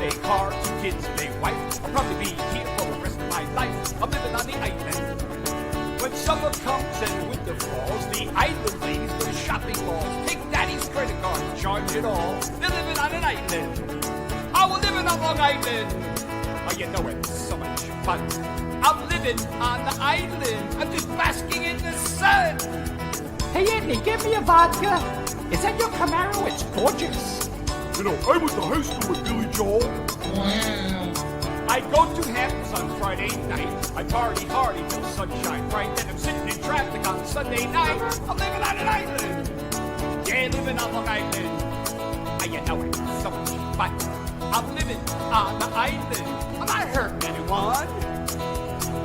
a car, 2 kids, and a wife. I'll probably be here for the rest of my life. I'm living on the island. When summer comes and winter falls, the island ladies go to shopping malls. Take daddy's credit card and charge it all. They're living on an island. Oh, we're living on Long Island. Oh, you know it's so much fun. I'm living on the island. I'm just basking in the sun. Hey, Anthony, give me a vodka. Is that your Camaro? It's gorgeous. You know, I went to high school with Billy Joel. Wow. I go to Hamptons on Friday night. I party hard till the sunshine bright. Then I'm sitting in traffic on Sunday night. I'm living on an island. Yeah, living on Long Island. Ah, you know it's so much fun. I'm living on the island. I'm not hurting anyone.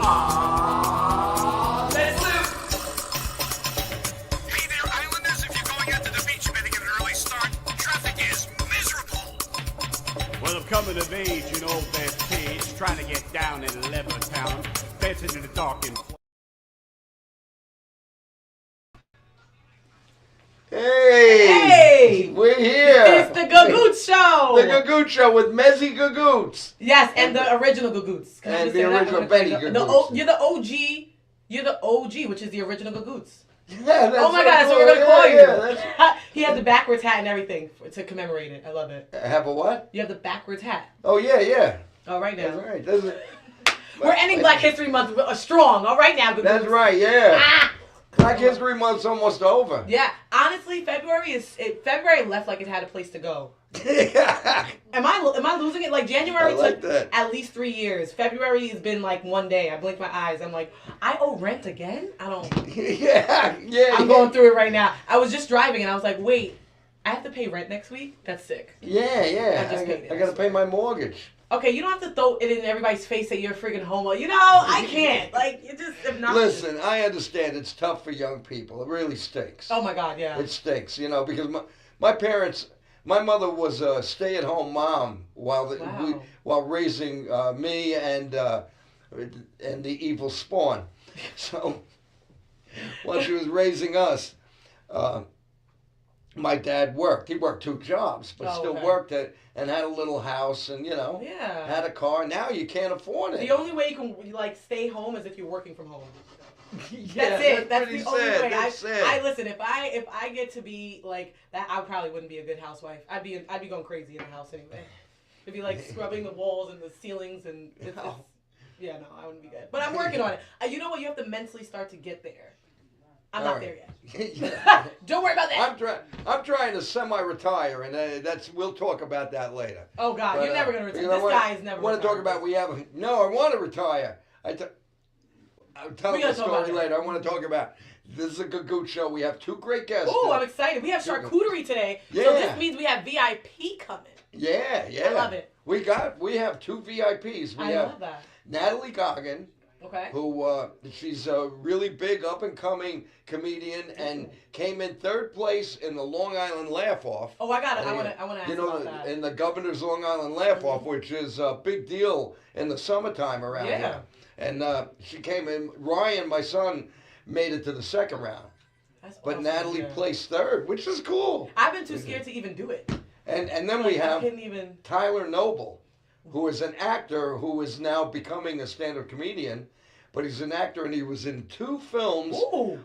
Ah, let's live. Hey there, Islanders. If you're going out to the beach, you better get an early start. Traffic is miserable. Well, I'm coming of age in old Bethpage, trying to get down in Levittown, dancing in the dark and... Hey! We're here! It's the Gagootz Show! The Gagootz Show with Mezzy Gagootz. Yes, and the original Gagootz. Can I And just the say that? original Betty Gagootz. You're the OG. You're the OG, which is the original Gagootz. Yeah, that's Oh my so God, that's what cool. we're going to call Yeah, you. He had the backwards hat and everything to commemorate it. I love it. Have a what? You have the backwards hat. Oh, yeah. All right now. That's right. That's it. We're ending Black History Month strong. All right now, Gagootz. That's right, yeah. Ah! Black History Month's almost over. Yeah, honestly, February left like it had a place to go. Yeah. Am I losing it? Like January I like took that. at least 3 years. February has been like one day. I blink my eyes. I'm like, I owe rent again? I don't. yeah. I'm going through it right now. I was just driving and I was like, wait, I have to pay rent next week? That's sick. Yeah. I just paid it. I gotta pay my mortgage. Okay, you don't have to throw it in everybody's face that you're a freaking homo. You know, I can't. Like, you're just obnoxious. Listen, I understand it's tough for young people. It really stinks. Oh my God, yeah. It stinks, because my parents, my mother was a stay-at-home mom while raising me and the evil spawn. So while she was raising us, my dad worked. He worked 2 jobs, but still worked and had a little house and had a car. Now you can't afford it. The only way you can like stay home is if you're working from home. Yeah, that's it. That's pretty the only sad. way. That's I listen. If I get to be like that, I probably wouldn't be a good housewife. I'd be going crazy in the house anyway. It'd be like scrubbing the walls and the ceilings and yeah, no, I wouldn't be good. But I'm working on it. You know what? You have to mentally start to get there. I'm not there yet. Don't worry about that. I'm trying to semi-retire, and we'll talk about that later. Oh God, But, you're never gonna retire. you know This guy is never. I want to talk about I want to retire. I'll tell you the story later. I want to talk about. This is a Gagootz Show. We have 2 great guests. Oh, I'm excited. We have charcuterie today. Yeah. So this means we have VIP coming. Yeah. I love it. We have 2 VIPs. We have love that. Natalie Goggin. Okay. Who she's a really big up and coming comedian and came in 3rd place in the Long Island Laugh Off. Oh, I got it. I want to ask about that. In the Governor's Long Island Laugh Off, which is a big deal in the summertime around here. And she came in. Ryan, my son, made it to the 2nd round. That's but awesome, Natalie placed 3rd, which is cool. I've been too scared to even do it. And then we have even... Tyler Noble, who is an actor who is now becoming a stand-up comedian, but he's an actor and he was in 2 films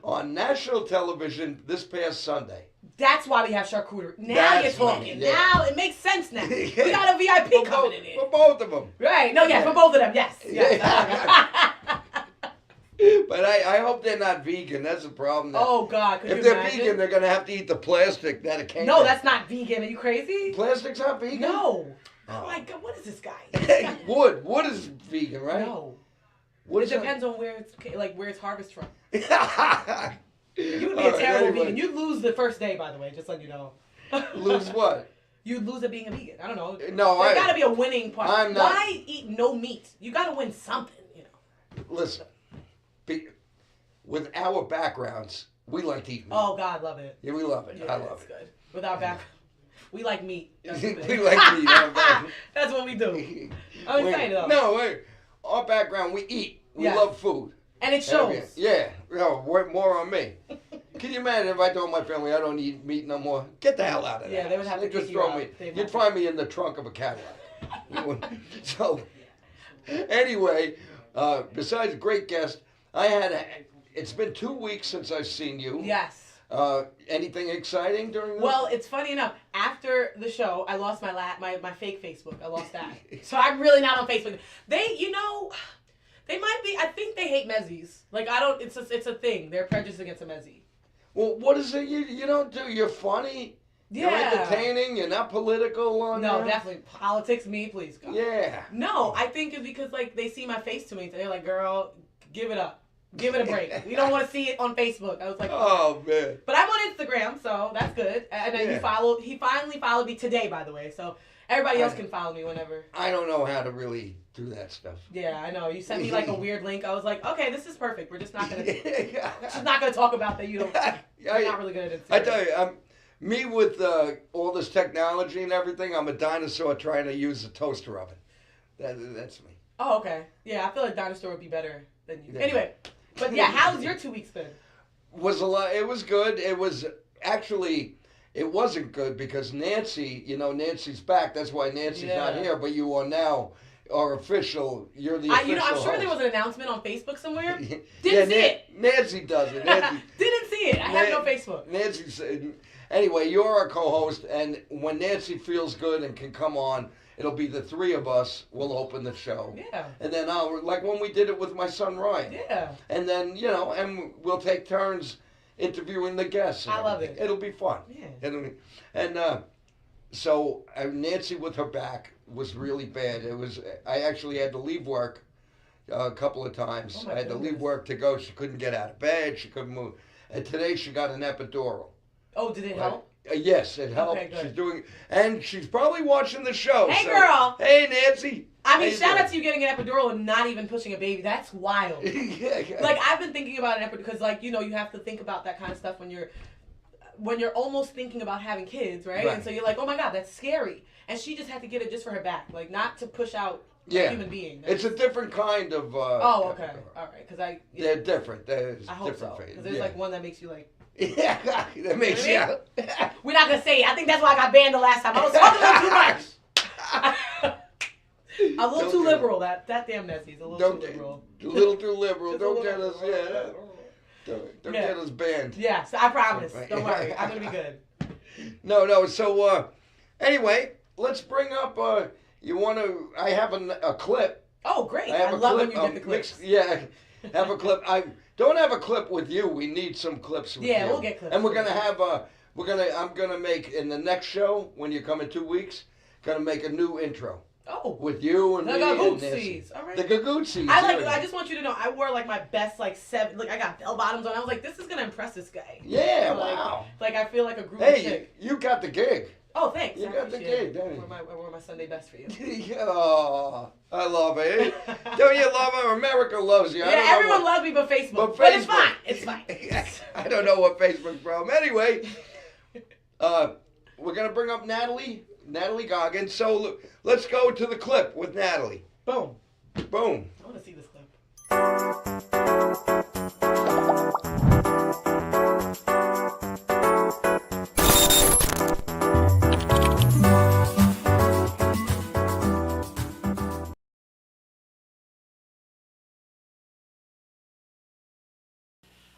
on national television this past Sunday. That's why we have charcuterie. Now you're talking. Yeah. Now it makes sense now. We got a VIP coming in here. For both of them. Right. No, for both of them. Yes. But I hope they're not vegan. That's the problem. Oh, God. Could if you they're imagine? vegan, they're going to have to eat the plastic that it came No, in. that's not vegan. Are you crazy? Plastic's not vegan? No. Oh, my God. What is this guy? Wood is vegan, right? No. Wood it depends on where it's harvested from. You would be All a terrible anyway. vegan. You'd lose the first day, by the way, just letting you know. Lose what? You'd lose at being a vegan. I don't know. No, There's got to be a winning part. I'm not. Why eat no meat? You got to win something, Listen, with our backgrounds, we like to eat meat. Oh, God, love it. Yeah, we love it. Yeah, I love it. Good. With our background, we like meat. That's we the like thing. meat. That's what we do. I'm excited, though. No, wait. Our background, we eat. We love food. And it shows. Yeah. More on me. Can you imagine if I told my family I don't eat meat no more? Get the hell out of there. Yeah, they would have to just kick you throw out. me. They'd You'd have find me in the trunk of a Cadillac. So, anyway, besides great guest, it's been 2 weeks since I've seen you. Yes. Anything exciting during this? Well, it's funny enough. After the show, I lost my fake Facebook. I lost that. So I'm really not on Facebook. They might be. I think they hate Mezzies. Like I don't. It's a thing. They're prejudiced against a Mezzie. Well, what is it you don't do? You're funny. Yeah. You're entertaining. You're not political on No, there. definitely politics. Me, please. God. Yeah. No, I think it's because like they see my face to me. So they're like, "Girl, give it up. Give it a break. We don't want to see it on Facebook." I was like, "Oh man." But I'm on Instagram, so that's good. And then he finally followed me today, by the way. So everybody else can follow me whenever. I don't know how to really do that stuff. Yeah, I know. You sent me like a weird link. I was like, okay, this is perfect. We're just not gonna talk about that. You're not really good at Instagram. I tell you, me with all this technology and everything. I'm a dinosaur trying to use a toaster oven. That's me. Oh, okay. Yeah, I feel like dinosaur would be better than you. Yeah. Anyway, but yeah, how's your 2 weeks been? It was good. It was actually. It wasn't good because Nancy, Nancy's back. That's why Nancy's not here. But you are now official. You're the official I'm sure host. there was an announcement on Facebook somewhere. Didn't see it. Nancy does it. Nancy, didn't see it. I have no Facebook. Nancy said, anyway, you're our co-host, and when Nancy feels good and can come on, it'll be the three of us. We'll open the show. Yeah. And then like when we did it with my son Ryan. Yeah. And then and we'll take turns interviewing the guests. I love it. It'll be fun. Yeah. So Nancy with her back was really bad. I actually had to leave work a couple of times. I had to leave work to go. She couldn't get out of bed. She couldn't move. And today she got an epidural. Oh, did it help? Yes, it helped. Okay, good. And she's probably watching the show. Hey, girl. Hey, Nancy. I mean, shout out to you getting an epidural and not even pushing a baby. That's wild. Like, I've been thinking about an epidural because, you have to think about that kind of stuff when you're almost thinking about having kids, right? And so you're like, oh my God, that's scary. And she just had to get it just for her back, like not to push out a human being. It's a different kind of. Oh, okay, all right, because they're different. There's I hope different so. Because there's like one that makes you like. Yeah, that makes you. We're not gonna say it. I think that's why I got banned the last time. I was talking too much. A little too liberal. That damn Nessie's a little too liberal. A little too liberal. Don't get us. Don't get us banned. Yes, I promise. Don't worry. I'm gonna be good. No. So anyway, let's bring up. I have a clip. Oh, great! I love when you get the clips. Have a clip. I don't have a clip with you. We need some clips with you. Yeah, we'll get clips. And we're gonna have I'm gonna make in the next show when you come in 2 weeks. Gonna make a new intro. Oh. With you and the me Gagootz. And All right. The Gagootz. I just want you to know I wore like my best 7. Like I got bell bottoms on. I was like, this is gonna impress this guy. Yeah. So, Wow. Like I feel like a groovy chick. You got the gig. Oh, thanks. You got the gig, don't you? I wore my Sunday best for you. Oh, I love it. Don't you love her? America loves you. Yeah, everyone loves me but Facebook. But it's fine. It's fine. I don't know what Facebook's from. Anyway, we're going to bring up Natalie Goggins. So let's go to the clip with Natalie. Boom. Boom. I want to see this clip.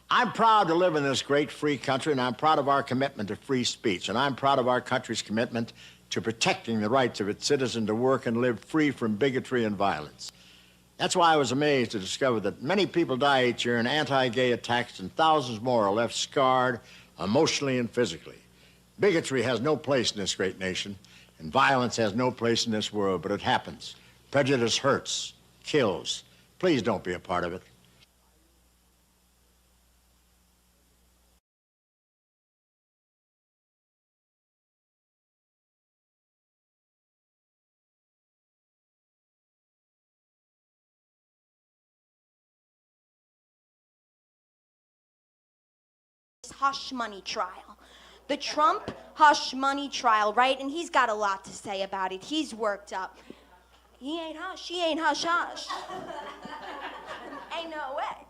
I'm proud to live in this great free country, and I'm proud of our commitment to free speech, and I'm proud of our country's commitment to protecting the rights of its citizens to work and live free from bigotry and violence. That's why I was amazed to discover that many people die each year in anti-gay attacks, and thousands more are left scarred emotionally and physically. Bigotry has no place in this great nation, and violence has no place in this world, but it happens. Prejudice hurts, kills. Please don't be a part of it. Hush money trial. The Trump hush money trial, right? And he's got a lot to say about it. He's worked up. He ain't hush, she ain't hush hush. Ain't no way.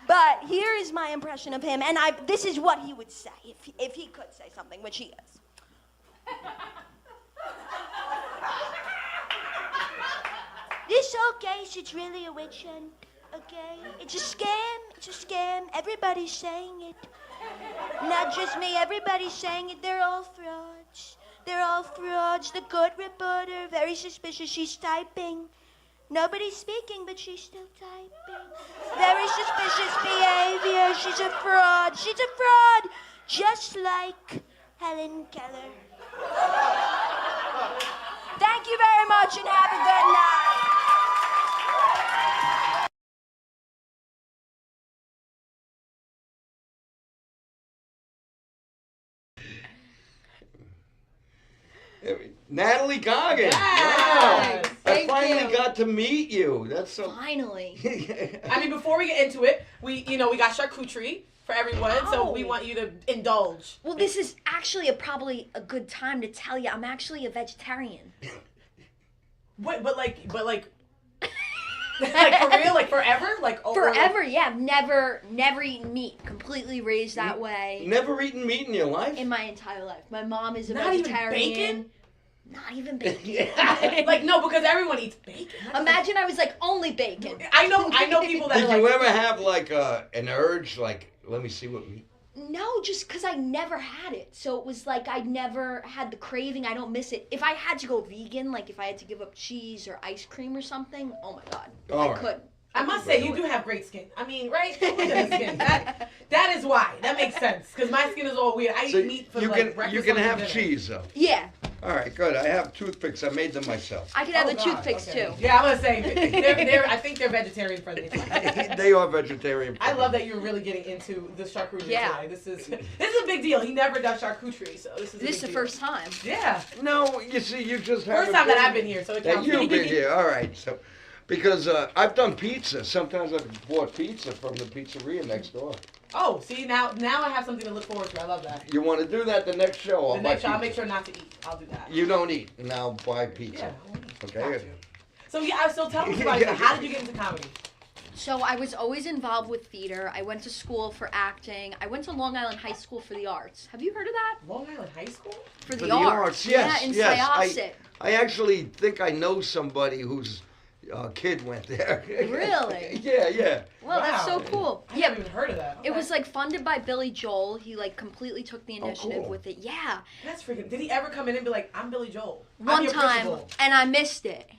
But here is my impression of him, and this is what he would say if he could say something, which he is. This whole case, it's really a witch hunt, okay? It's a scam. It's a scam. Everybody's saying it. Not just me. Everybody's saying it. They're all frauds. They're all frauds. The court reporter, very suspicious. She's typing. Nobody's speaking, but she's still typing. Very suspicious behavior. She's a fraud. She's a fraud. Just like Helen Keller. Thank you very much and have a good night. Natalie Goggin. Yes. Wow. I Thank finally you. got to meet you. That's so. Finally. I mean, before we get into it, we got charcuterie for everyone, so we want you to indulge. Well, this is actually probably a good time to tell you I'm actually a vegetarian. What? But like, like for real, like forever, like Forever, yeah. I've never eaten meat. Completely raised that way. Never eaten meat in your life? In my entire life. My mom is a Not even vegetarian. bacon? Not even bacon. Yeah. Like no, because everyone eats bacon. Imagine I was like only bacon. I know people that Did are you like, ever have like an urge, like, let me see what meat? No, just because I never had it. So it was like I never had the craving. I don't miss it. If I had to go vegan, like if I had to give up cheese or ice cream or something, oh my God. All I right. couldn't. I must say, you do have great skin. I mean, right? Look at the skin. That is why. That makes sense. Because my skin is all weird. I So eat meat for like breakfast. you can lunch, have and dinner. cheese though. Yeah. All right, good. I have toothpicks. I made them myself. I could have Oh, the God, toothpicks okay. too. Yeah, I'm gonna say I think they're vegetarian friendly. They are vegetarian. I love that you're really getting into the charcuterie Yeah. today. This is a big deal. He never does charcuterie, so this is. This is the first time. Yeah, No, you see, you just first haven't time that I've been here, so it That counts. you've been here. All right, so because I've done pizza. Sometimes I've bought pizza from the pizzeria next door. Oh, see now I have something to look forward to. I love that. You want to do that the next show? The next show, I'll make sure not to eat. I'll do that. You don't eat, and I'll buy pizza. Yeah. I won't eat. Okay. Got you. So yeah, so tell us about it. How did you get into comedy? So I was always involved with theater. I went to school for acting. I went to Long Island High School for the Arts. Have you heard of that? Long Island High School? For the, For the arts, yes, Yeah, in yes. Syosset. I actually think I know somebody whose kid went there. Really? Yeah. Well, that's so Wow. cool. I Yeah, haven't even heard of that. it Okay. was like funded by Billy Joel. He like completely took the initiative cool. with it. Yeah. That's freaking. Did he ever come in and be like, "I'm Billy Joel"? I'm One your time, principal." and I missed it.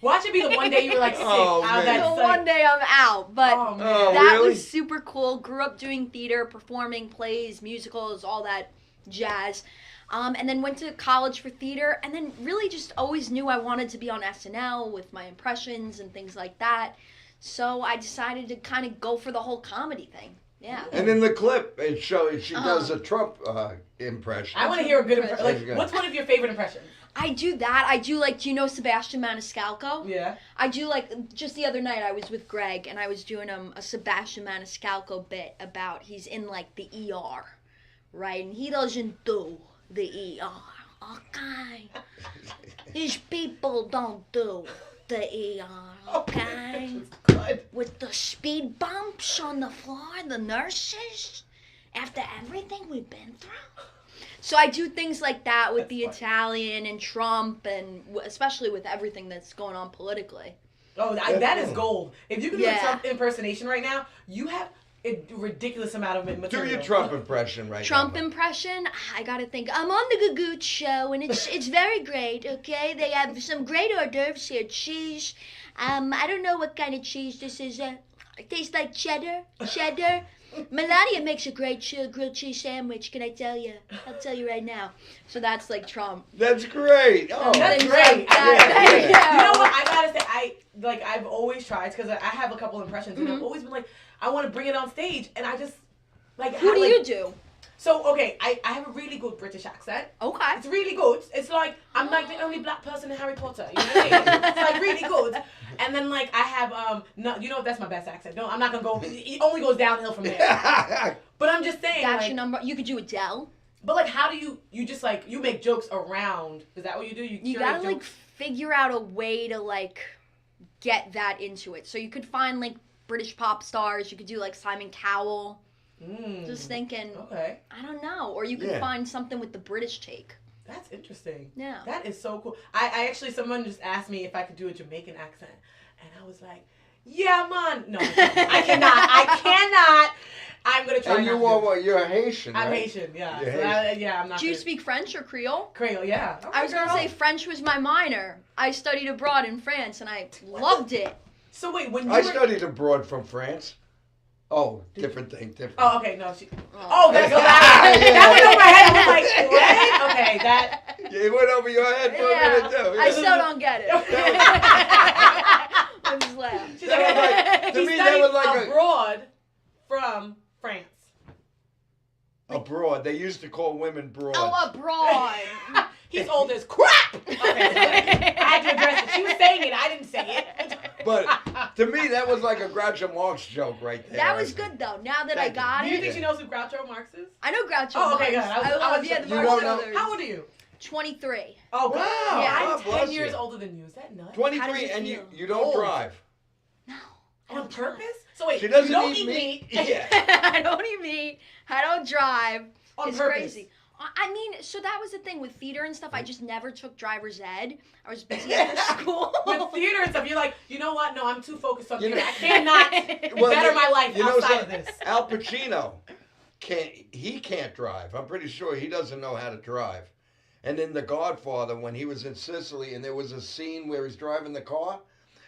Watch it be the one day you were like sick. Oh, How man. that's So like, one day I'm out, but Oh man. Oh, that really? was super cool. Grew up doing theater, performing plays, musicals, all that jazz. And then went to college for theater, and then really just always knew I wanted to be on SNL with my impressions and things like that. So I decided to kind of go for the whole comedy thing. Yeah. And in the clip, it shows she Uh-huh. does a Trump impression. I want to hear a good impression. That's Like, good. what's one of your favorite impressions? I do that. I do like, do you know Sebastian Maniscalco? Yeah. I do like, just the other night I was with Greg and I was doing a Sebastian Maniscalco bit about he's in like the ER, right? And he doesn't do the ER, okay? These people don't do the ER, okay? Good. With the speed bumps on the floor, the nurses, after everything we've been through. So I do things like that with the Italian and Trump, and especially with everything that's going on politically. Oh, that is gold. If you can do Yeah. a Trump impersonation right now, you have a ridiculous amount of Do material. your Trump impression right Trump now. impression, I gotta think. I'm on the Gagootz show, and it's very great. Okay, they have some great hors d'oeuvres here. Cheese. I don't know what kind of cheese this is. It tastes like cheddar. Melania makes a great grilled cheese sandwich. Can I tell you? I'll tell you right now. So that's like Trump. That's great. Oh, That's Things great. like that. Yeah, There you yeah. You know go. what? I gotta say, I've always tried because I have a couple impressions, and I've always been like, I want to bring it on stage, and I just like. Who do like, you do? So okay, I have a really good British accent. Okay. It's really good. It's like I'm like the only black person in Harry Potter. You know what I mean? It's like really good. And then like I have no, you know that's my best accent. No, I'm not gonna go. It only goes downhill from there. But I'm just saying. Got like, your number. You could do Adele. But like, how do you just like you make jokes around? Is that what you do? You curate gotta like jokes? figure out a way to like get that into it. So you could find like British pop stars. You could do like Simon Cowell. Just thinking. Okay. I don't know. Or you could Yeah. find something with the British take. That's interesting. Yeah. That is so cool. I actually, someone just asked me if I could do a Jamaican accent. And I was like, yeah, man. No, I cannot. I cannot. I'm going to try. And you are what? You're Haitian, right? I'm Haitian, yeah. You're So Haitian. I'm not Do you good. speak French or Creole? Creole, yeah. I was going to say French was my minor. I studied abroad in France, and I loved it. So wait, when you I were... studied abroad from France. Oh, different thing, different. Oh, okay, no. Oh, there goes Yeah. that went over my head. I was like, what? Okay, that... Yeah, it went over your head for a minute, too. I still don't get it. I just laugh. She's That was like, to he me, studied that was like abroad from France. abroad. They used to call women broads. Oh, abroad. He's old as crap. Okay, I had to address it. She was saying it. I didn't say it. But to me, that was like a Groucho Marx joke right there. That was good, though. Now that I got Do you it. think she knows who Groucho Marx is? I know Groucho Oh, okay, Marx. good. I love, you the You Marx don't know- Brothers. How old are you? 23. Oh, God. Wow, Yeah, God I'm bless 10 years you. older than you. Is that nuts? How does 23, it and feel? you don't Old. drive. No. On purpose? So wait, She doesn't you don't eat eat meat. Yeah. I don't eat meat. I don't drive. On It's purpose. crazy. I mean, so that was the thing with theater and stuff. I just never took driver's ed. I was busy after school. With theater and stuff, you're like, you know what? No, I'm too focused on You theater. know- I cannot better my life outside of this. Al Pacino can't drive. I'm pretty sure he doesn't know how to drive. And in The Godfather, when he was in Sicily and there was a scene where he's driving the car,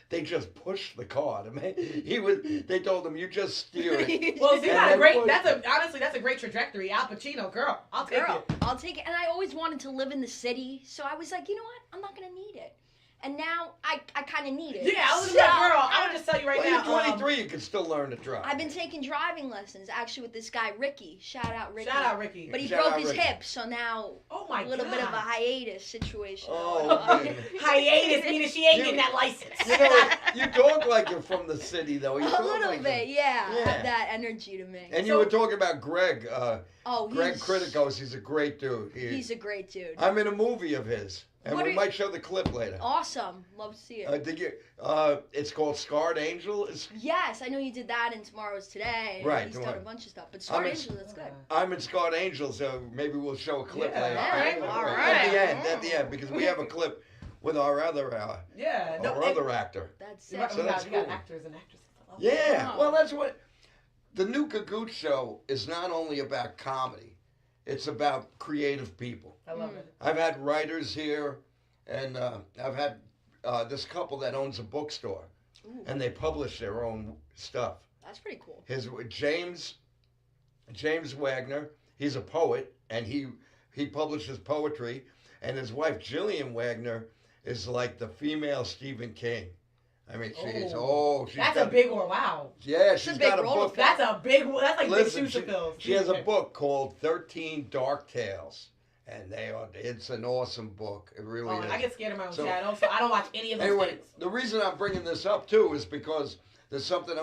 they just pushed the car. They told him, you just steer it. Well, see, And then honestly, that's a great trajectory. Al Pacino, girl, I'll take Girl, it. I'll take it. And I always wanted to live in the city, so I was like, you know what? I'm not gonna need it. And now I kind of need it. Yeah, I was So, like, girl, I would just tell you right Well, now. you're 23, you can still learn to drive. I've been taking driving lessons actually with this guy Ricky. Shout out Ricky. Shout out Ricky. But he Shout broke out his Ricky. hip, so now Oh my a little God. bit of a hiatus situation. Oh, man. Hiatus, meaning she ain't You- getting that license. You know, you talk like you're from the city, though. You A talk little like bit, yeah. Yeah. Have that energy to me. And you So- were talking about Greg. Oh, Greg he's Criticos, he's a great dude. he's a great dude. I'm in a movie of his, and What we are- might show the clip later. Awesome. Love to see it. Did you? It's called Scarred Angel. Yes, I know you did that in Tomorrow's Today. Right, He's done tomorrow. a bunch of stuff. But Star I'm in- Angel, that's good. I'm in Scarred Angel, so maybe we'll show a clip Yeah, later. all right, all At the right. end, because we have a clip with our other Yeah. No, our other actor. That's we it. got, So we got, that's we got cool. actors and actresses. I love Yeah, Oh. well, that's what the new Gagootz show is. Not only about comedy, it's about creative people. it. I love it. I've had writers here, and I've had this couple that owns a bookstore, Ooh, and they publish their own stuff. that's pretty cool. His James Wagner, he's a poet, and he publishes poetry, and his wife Jillian Wagner is like the female Stephen King. I mean, she's That's got a big one. Wow. yeah, a she's big got a role to book. fill. That's a big one. That's like Listen, big shoes to fill. she has a book called 13 Dark Tales, and it's an awesome book. It really Oh, is. I get scared of my own So- shadow, so I don't watch any of those Anyway, things. the reason I'm bringing this up too is because there's something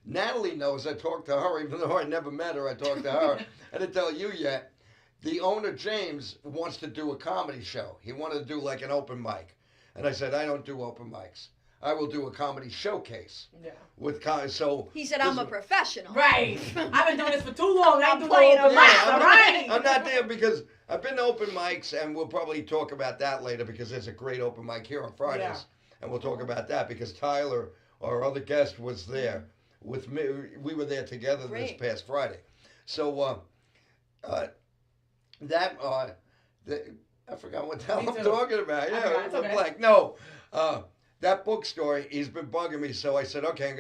Natalie knows. I talked to her, even though I never met her. I talked to her. I didn't tell you yet. The owner, James, wants to do a comedy show. He wanted to do like an open mic, and I said I don't do open mics. I will do a comedy showcase Yeah. with so. He said, I'm a this- professional. Right. I've been doing this for too long. I ain't doing playing no open around. mics, all right? I'm not there because I've been to open mics, and we'll probably talk about that later because there's a great open mic here on Fridays, Yeah. and we'll talk about that because Tyler, our other guest, was there with me. We were there together Great. this past Friday. So I forgot what the hell Me I'm too. talking about. I Yeah, forgot. It's we're okay. blank. No, that bookstore, he's been bugging me, so I said, okay,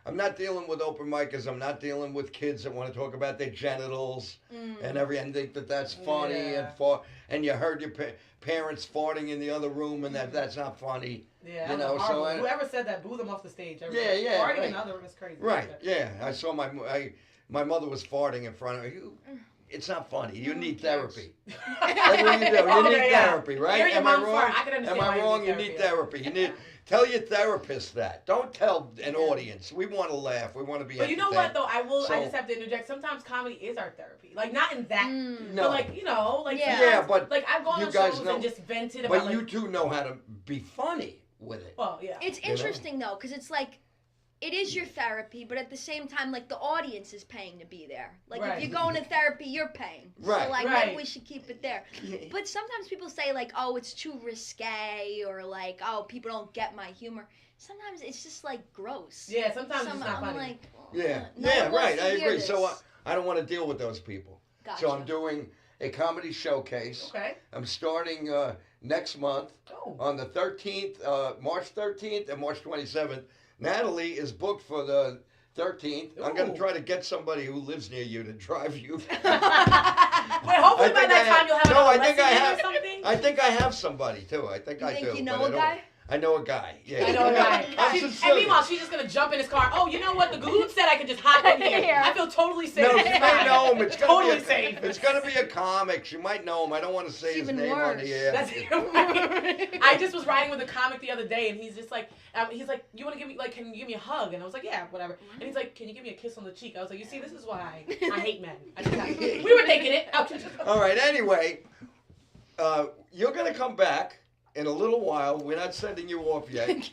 I'm not dealing with open micers. I'm not dealing with kids that want to talk about their genitals and think that that's funny Yeah. and you heard your parents farting in the other room and that's not funny. Yeah, You know, so I- whoever said that, boo them off the stage. Yeah, Farting right. in the other room is crazy. Right? Yeah, I saw my mother was farting in front of me. It's not funny. You need therapy. That's what you do. You Okay, need yeah. therapy, right? Hearing your Am I mom wrong? fart, I can understand Am why I you wrong? need You need therapy. therapy. You need tell your therapist that. Don't tell an audience. We want to laugh. We want to be. But you know what though? I So- just have to interject. Sometimes comedy is our therapy. Like not in that, No. but like like Yeah. Yeah, sometimes, but like I've gone you on guys shows know- and just vented about But like. you two know how to be funny with it. Well, yeah. It's You know? interesting, though, because it's like, it is your therapy, but at the same time, like, the audience is paying to be there. Like, Right. if you're going to therapy, you're paying. Right. So, like, Right. maybe we should keep it there. But sometimes people say, like, oh, it's too risque, or, like, oh, people don't get my humor. Sometimes it's just, like, gross. Yeah, sometimes it's not I'm funny. like, Yeah, no one yeah, wants right. to I hear agree. this. So I don't want to deal with those people. Gotcha. So I'm doing a comedy showcase. Okay. I'm starting next month Oh. on the 13th, March 13th and March 27th. Natalie is booked for the 13th. I'm going Ooh. to try to get somebody who lives near you to drive you. Wait, hopefully by that time you'll have no, I another think I lesson have. or something. I think I have somebody too. I think You I think do. you but know I a don't- guy? I know a guy. Yeah. I know a guy. I'm And Sicilian. meanwhile, she's just gonna jump in his car. Oh, you know what? The Gagootz said I could just hop in here. Here. I feel totally safe. No, she might know him. It's gonna Totally be safe. It's gonna be a comic. She might know him. I don't want to say It's his even name on the worse. air. That's right. I just was riding with a comic the other day, and he's just like, you want to give me, like, can you give me a hug? And I was like, yeah, whatever. And he's like, can you give me a kiss on the cheek? I was like, you see, this is why I hate men. We were taking it. All right. Anyway, you're gonna come back in a little while. We're not sending you off yet.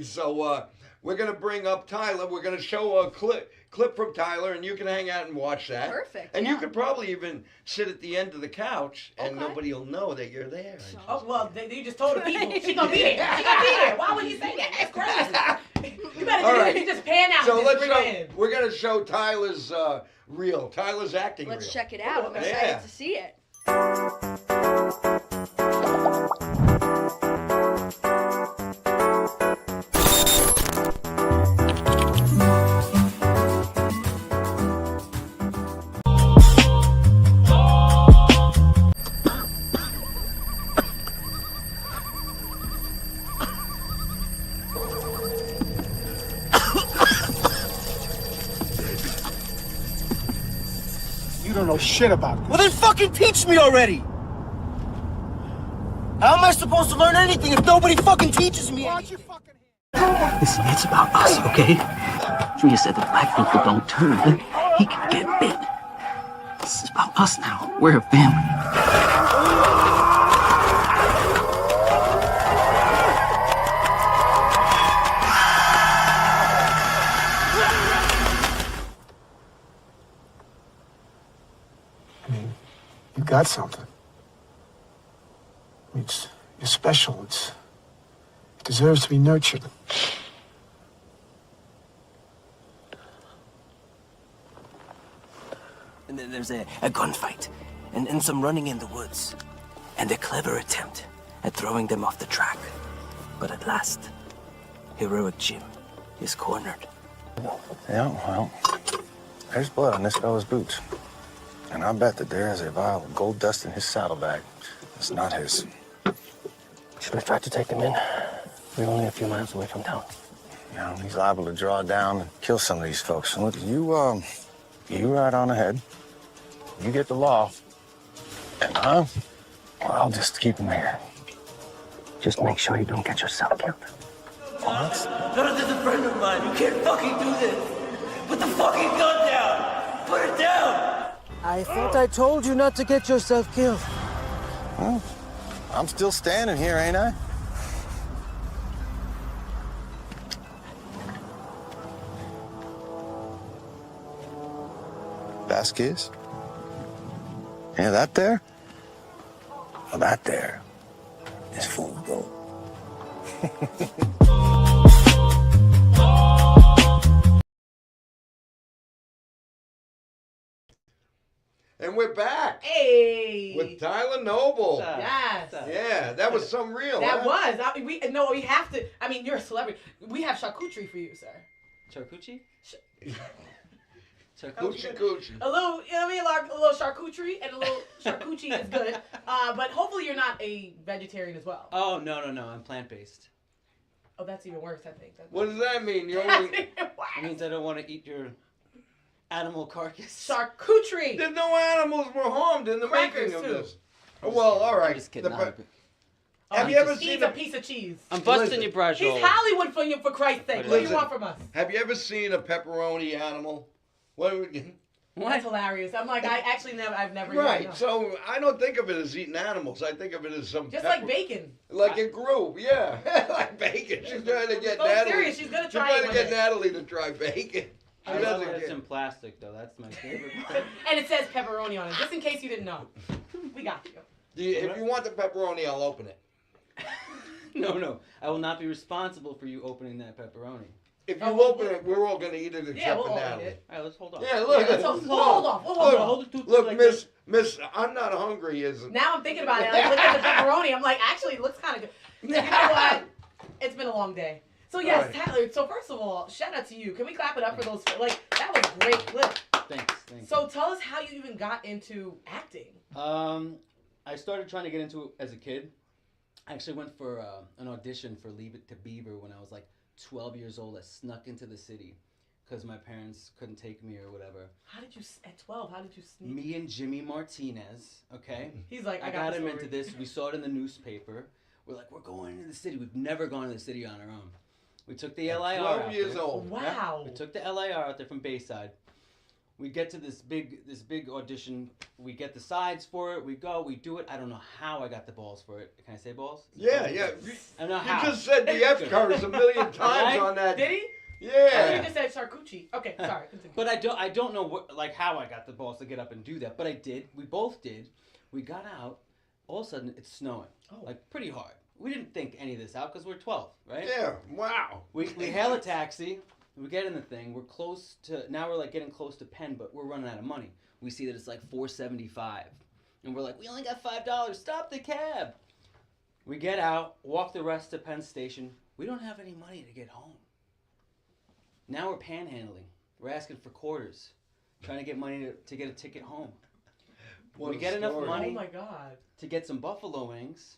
So we're gonna bring up Tyler. We're gonna show a clip from Tyler, and you can hang out and watch that. Perfect, And yeah. you could probably even sit at the end of the couch, and Okay. nobody will know that you're there. Oh, well, you just told the people. She's gonna be there. She's gonna be there. Why would you say that? That's crazy. You better All right. just pan out So and just let's bring her in. show. We're gonna show Tyler's Tyler's acting Let's reel. check it out. I'm excited Yeah. to see it. You don't know shit about this. Well, then fucking teach me already! How am I supposed to learn anything if nobody fucking teaches me anything? Listen, it's about us, okay? Julia said the black people don't turn. He can get bit. This is about us now. We're a family. I mean, you got something. I mean, you're special. It deserves to be nurtured. And then there's a gunfight, and some running in the woods, and a clever attempt at throwing them off the track. But at last, heroic Jim is cornered. Yeah, well, there's blood on this fellow's boots. And I bet that there is a vial of gold dust in his saddlebag. It's not his. Should have tried to take them in. We're only a few miles away from town. You know, he's liable to draw down and kill some of these folks. And look, you ride on ahead. You get the law. And I'll just keep him here. Just make sure you don't get yourself killed. Jonathan's a friend of mine. You can't fucking do this. Put the fucking gun down. Put it down. I thought I told you not to get yourself killed. Well, I'm still standing here, ain't I? Vasquez? Yeah, that there? Well, that there is full of gold. And we're back. Hey. With Tyler Noble. Yes. Yeah, that was some real. That huh? was. We have to. I mean, you're a celebrity. We have charcuterie for you, sir. Charcuterie? Coochie coochie. A little, you know what I mean? Like a little charcuterie and a little charcuterie is good. But hopefully you're not a vegetarian as well. Oh, no. I'm plant-based. Oh, that's even worse, I think. What does that mean? You That's only... even It worse. means I don't want to eat your animal carcass. Charcuterie. There's no animals were harmed in the Crackers, making of too. this. Oh, well, all right. I'm just kidding. Have you ever seen Eat a piece of cheese. I'm busting Listen, your brush. He's Hollywood for Christ's sake. What do you Listen. want from us? Have you ever seen a pepperoni animal? What? That's hilarious. I'm like, I've never Right. known. So I don't think of it as eating animals. I think of it as some Just like bacon. Like a group, yeah. Like bacon. She's trying to get So Natalie. serious, she's gonna try She's it trying to one get day. Natalie to try bacon. I love that it's in plastic, though. That's my favorite part. And it says pepperoni on it, just in case you didn't know. We got you. If you want the pepperoni, I'll open it. No. I will not be responsible for you opening that pepperoni. If you open it, we're all going to eat it except Yeah, we'll for all Natalie. eat it. All right, let's hold on. Yeah, look. Yeah, we'll hold off. We'll hold off. Look, Miss, I'm not hungry. Now I'm thinking about it. I look at the pepperoni. I'm like, actually, it looks kind of good. You know what? It's been a long day. So yes, All right. Tyler. So first of all, shout out to you. Can we clap it up for those? Like that was great clip. Thanks. So tell us how you even got into acting. I started trying to get into it as a kid. I actually went for an audition for Leave It to Beaver when I was like 12 years old. I snuck into the city because my parents couldn't take me or whatever. How did you at 12? How did you sneak? Me and Jimmy Martinez, okay? He's like, I got got the him story. into this. We saw it in the newspaper. We're like, we're going into the city. We've never gone to the city on our own. We took the LIR 12 out years there. old. Wow. Yeah, we took the LIR out there from Bayside. We get to this big audition. We get the sides for it. We go. We do it. I don't know how I got the balls for it. Can I say balls? Yeah. I don't know You how. just said the F curse a million times Right? on that. Did he? Yeah. You just said charcuterie. Okay, sorry. Continue. But I don't know what, like how I got the balls to get up and do that. But I did. We both did. We got out. All of a sudden, it's snowing. Like pretty hard. We didn't think any of this out because we're 12, right? Yeah. Wow. We hail a taxi. We get in the thing. We're close to now. We're like getting close to Penn, but we're running out of money. We see that it's like $4.75, and we're like, we only got $5. Stop the cab. We get out, walk the rest to Penn Station. We don't have any money to get home. Now we're panhandling. We're asking for quarters, trying to get money to get a ticket home. What we a get enough story. money Oh my God. to get some buffalo wings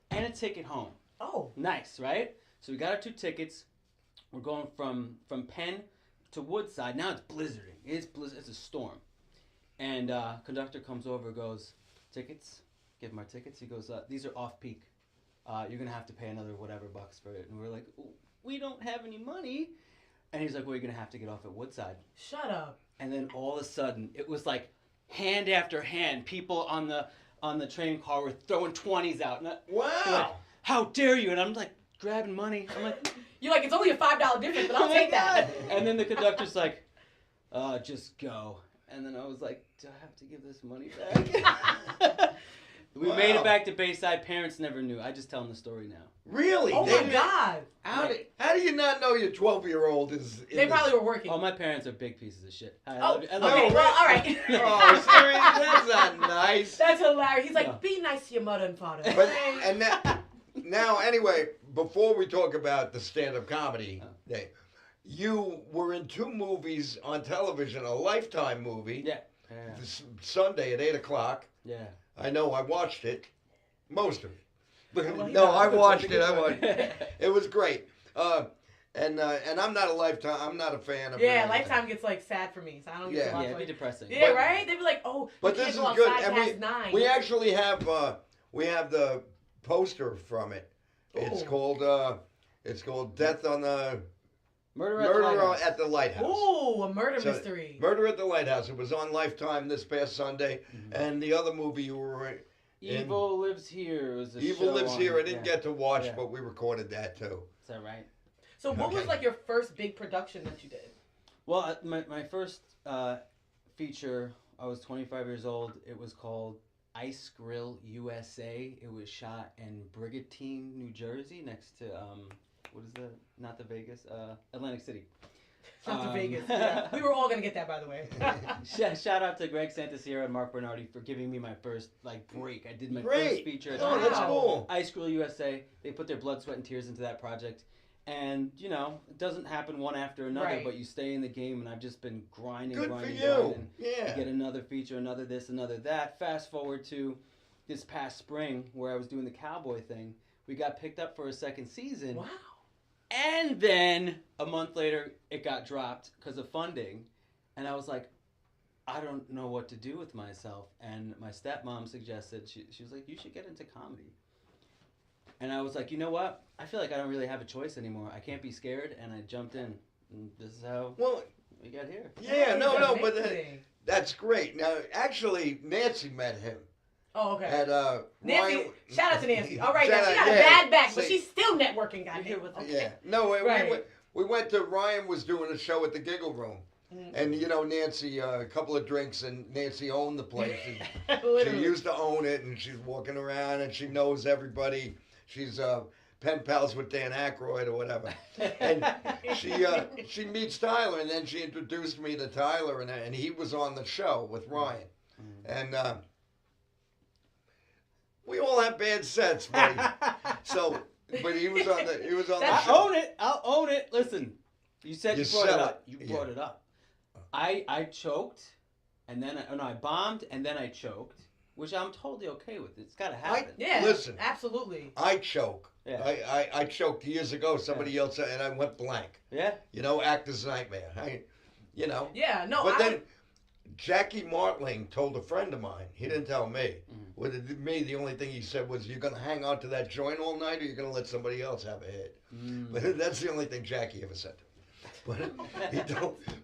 and a ticket home. Oh. Nice, right? So we got our 2 tickets. We're going from Penn to Woodside. Now it's blizzarding. It's a storm. And conductor comes over, goes, tickets? Give him our tickets. He goes, these are off-peak. You're going to have to pay another whatever bucks for it. And we're like, we don't have any money. And he's like, well, you're going to have to get off at Woodside. Shut up. And then all of a sudden, it was like hand after hand. People on the train car were throwing 20s out. And Wow. like, how dare you? And I'm like, grabbing money. I'm like, You're like, it's only a $5 difference, but I'll take that. and then the conductor's like, just go. And then I was like, do I have to give this money back? We made it back to Bayside. Parents never knew. I just tell them the story now. Really? Oh my God. How do you not know your 12-year-old is? They probably were working. Oh, my parents are big pieces of shit. I Oh, love you. I love okay. you. Well, all right. Oh, seriously? That's not nice. That's hilarious. He's like, No. be nice to your mother and father. But and now, anyway, before we talk about the stand-up comedy day, you were in 2 movies on television, a Lifetime movie. Yeah. This Sunday at 8:00. Yeah. I know. I watched it, most of it. Well, No, I watched That's it. a I good watched it. It was great. And I'm not a Lifetime. I'm not a fan of. Yeah, it. Lifetime gets like sad for me, so I don't get to watch. Yeah, it'd be like, depressing. yeah, But- right? They'd be like, oh, But you this can't is go good, outside and past 9. we actually have the poster from it. It's called Death on the Murder at the Lighthouse. Ooh, a murder mystery. Murder at the Lighthouse. It was on Lifetime this past Sunday, and the other movie you were in. Evil Lives Here was a Evil show Lives on- Here. I didn't yeah. get to watch, Yeah. but we recorded that too. Is that right? So what was Okay. like your first big production that you did? Well, my first feature, I was 25 years old. It was called Ice Grill USA. It was shot in Brigantine, New Jersey, next to what is the not the Vegas, Atlantic City. Not to Vegas. Yeah. We were all gonna get that, by the way. Shout out to Greg Santasierra and Mark Bernardi for giving me my first break. I did my Great. first feature. Oh, that's cool. Ice Grill USA. They put their blood, sweat, and tears into that project. And, it doesn't happen one after another, Right. but you stay in the game, and I've just been grinding, Good grinding, for you. grinding. Yeah. Get another feature, another this, another that. Fast forward to this past spring where I was doing the cowboy thing. We got picked up for a second season. Wow. And then a month later, it got dropped because of funding. And I was like, I don't know what to do with myself. And my stepmom suggested, she was like, you should get into comedy. And I was like, you know what? I feel like I don't really have a choice anymore. I can't be scared. And I jumped in. And this is how... Well, We got here. Yeah, no, but amazing. that's great. Now, actually, Nancy met him. Oh, okay. At Nancy, Ryan, shout out to Nancy. All right, now shout she out, got a yeah. bad back, but See. she's still networking, goddamn. Okay. Yeah, no, Right. we went to Ryan was doing a show at the Giggle Room, and you know Nancy, a couple of drinks, and Nancy owned the place. And she Literally. used to own it, and she's walking around, and she knows everybody. She's pen pals with Dan Aykroyd or whatever, and she meets Tyler, and then she introduced me to Tyler, and he was on the show with Ryan, and. We all have bad sets, buddy. So, but he was on the show. I'll own it. Listen, you said You you brought it sell up. it. You Yeah. brought it up. I choked, and then I bombed, and then I choked, which I'm totally okay with. It's got to happen. Yeah, Listen, absolutely. I choke. Yeah. I choked years ago. Somebody else and I went blank. Yeah. You know, actor's nightmare. Yeah, no. But then Jackie Martling told a friend of mine. He didn't tell me. With me, the only thing he said was, "You're gonna hang on to that joint all night, or you're gonna let somebody else have a hit." But that's the only thing Jackie ever said to me.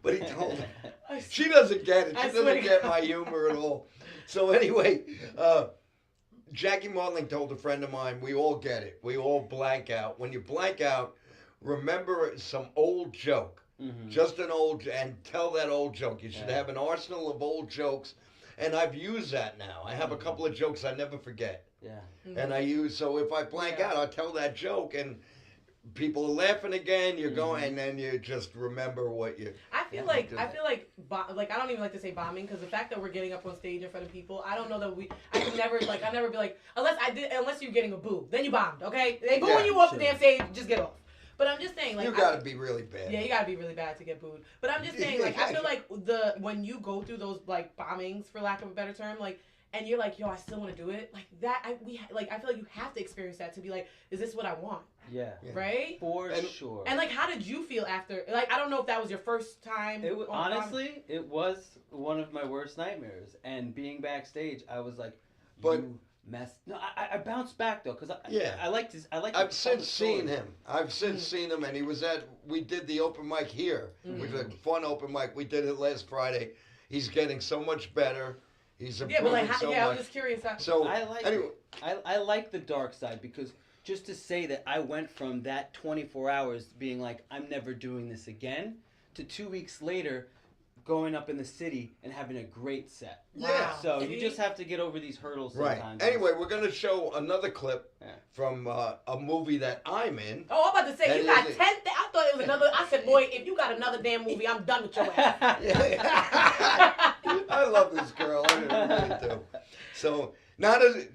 But he told her. She doesn't get it. She doesn't get my humor at all. So anyway, Jackie Martling told a friend of mine, we all get it. We all blank out. When you blank out, remember some old joke. Just an old, and tell that old joke. You should have an arsenal of old jokes. And I've used that now. I have a couple of jokes I never forget. Yeah. And I use, so if I blank out, I'll tell that joke and people are laughing again, you're going, and then you just remember what you... I feel like I don't even like to say bombing, because the fact that we're getting up on stage in front of people, I don't know that I could never, I never be like, unless you're getting a boo, then you bombed, okay? They booing you off the damn stage, just get off. But I'm just saying, like, you gotta be really bad. Yeah, you gotta be really bad to get booed. But I'm just saying, like, I feel like when you go through those like bombings, for lack of a better term, like, and you're like, yo, I still want to do it, like that. I feel like you have to experience that to be like, is this what I want? Yeah. Right. For sure. And like, how did you feel after? Like, I don't know if that was your first time. It was, honestly, it was one of my worst nightmares. And being backstage, I was like, you messed. No, I bounced back though, because I like to. I've since seen him. And he was we did the open mic here, which was a fun open mic. We did it last Friday. He's getting so much better. He's improving so much. I'm just curious. So I like the dark side, because just to say that I went from that 24 hours being like, I'm never doing this again, to 2 weeks later going up in the city and having a great set. Yeah. So you just have to get over these hurdles sometimes. Right. Anyway, we're going to show another clip from a movie that I'm in. Oh, I'm about to say, you got 10. I thought it was another. I said, boy, if you got another damn movie, I'm done with your ass. I love this girl. I really do. So,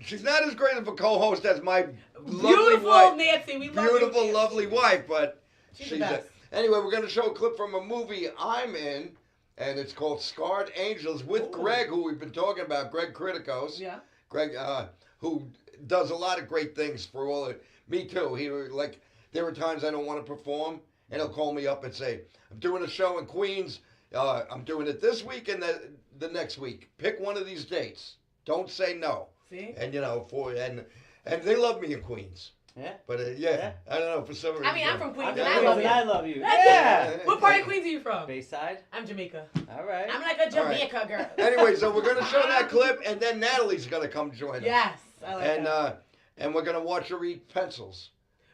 she's not as great of a co-host as my beautiful wife. Nancy. We love beautiful, you, lovely wife, but she's the best. Anyway, we're going to show a clip from a movie I'm in, and it's called Scarred Angels with Greg, who we've been talking about, Greg Criticos. Yeah. Greg, who does a lot of great things for all of me too. There were times I don't want to perform, and he'll call me up and say, I'm doing a show in Queens. I'm doing it this week and the next week. Pick one of these dates. Don't say no. See? And and they love me in Queens. Yeah. But I don't know, for some reason. I mean, I'm from Queens, and I love you. Yeah. What part of Queens are you from? Bayside. I'm Jamaica. All right. I'm like a Jamaica girl. Anyway, so we're going to show that clip, and then Natalie's going to come join us. Yes, I like that. And we're going to watch her eat pencils.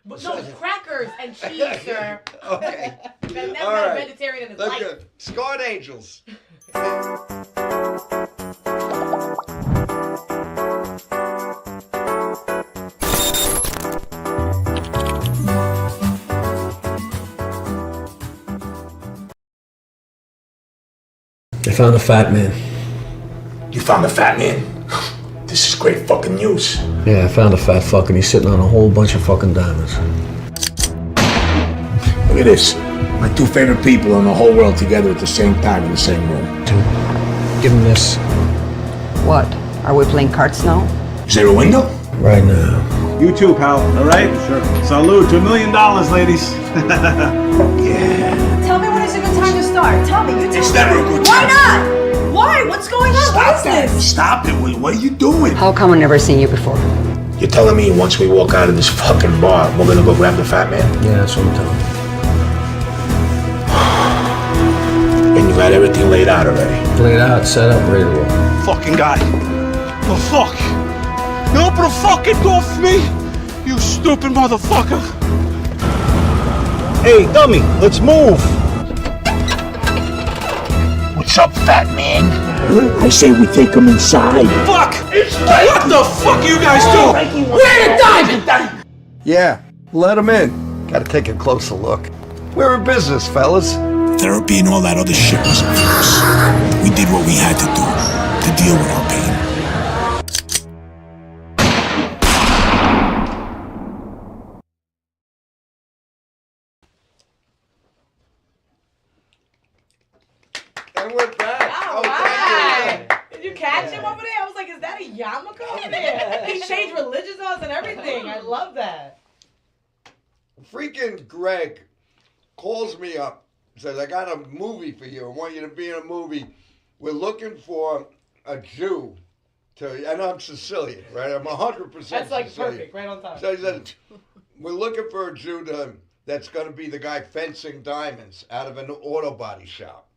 But no, crackers and cheese, sir. Okay. That's All not right. vegetarian in his Let's life. go. Scarred Angels. I found a fat man. You found a fat man? This is great fucking news. Yeah, I found a fat fuck and he's sitting on a whole bunch of fucking diamonds. Look at this. My two favorite people in the whole world together at the same time in the same room. Dude, give him this. What? Are we playing cards now? Is there a window? Right now. You too, pal. All right? Sure. Salute to $1 million, ladies. Yeah. Tell me when is a good time to start. Tell me. You tell It's me. never a good Why time. not? Why? What's going on? Stop what is that. this? Stop it. What are you doing? How come I've never seen you before? You're telling me once we walk out of this fucking bar, we're gonna go grab the fat man? Yeah, that's what I'm telling you. got everything laid out already. Laid out, set up, ready to roll. Fucking guy. The fuck? You open the fucking door for me? You stupid motherfucker. Hey, dummy, let's move. What's up, fat man? I say we take him inside. Fuck! What the fuck you guys do? Where the diamond? Yeah, let him in. Gotta take a closer look. We're in business, fellas. Therapy and all that other shit wasn't for us. We did what we had to do to deal with our pain. And we're back. All right. Did you catch him over there? I was like, is that a yarmulke over there? He changed religions on us and everything. I love that. Freaking Greg calls me up, says, I got a movie for you. I want you to be in a movie. We're looking for a Jew to, and I'm Sicilian, right? I'm 100% That's like Sicilian. perfect, right on time. So he said, we're looking for a Jew that's going to be the guy fencing diamonds out of an auto body shop.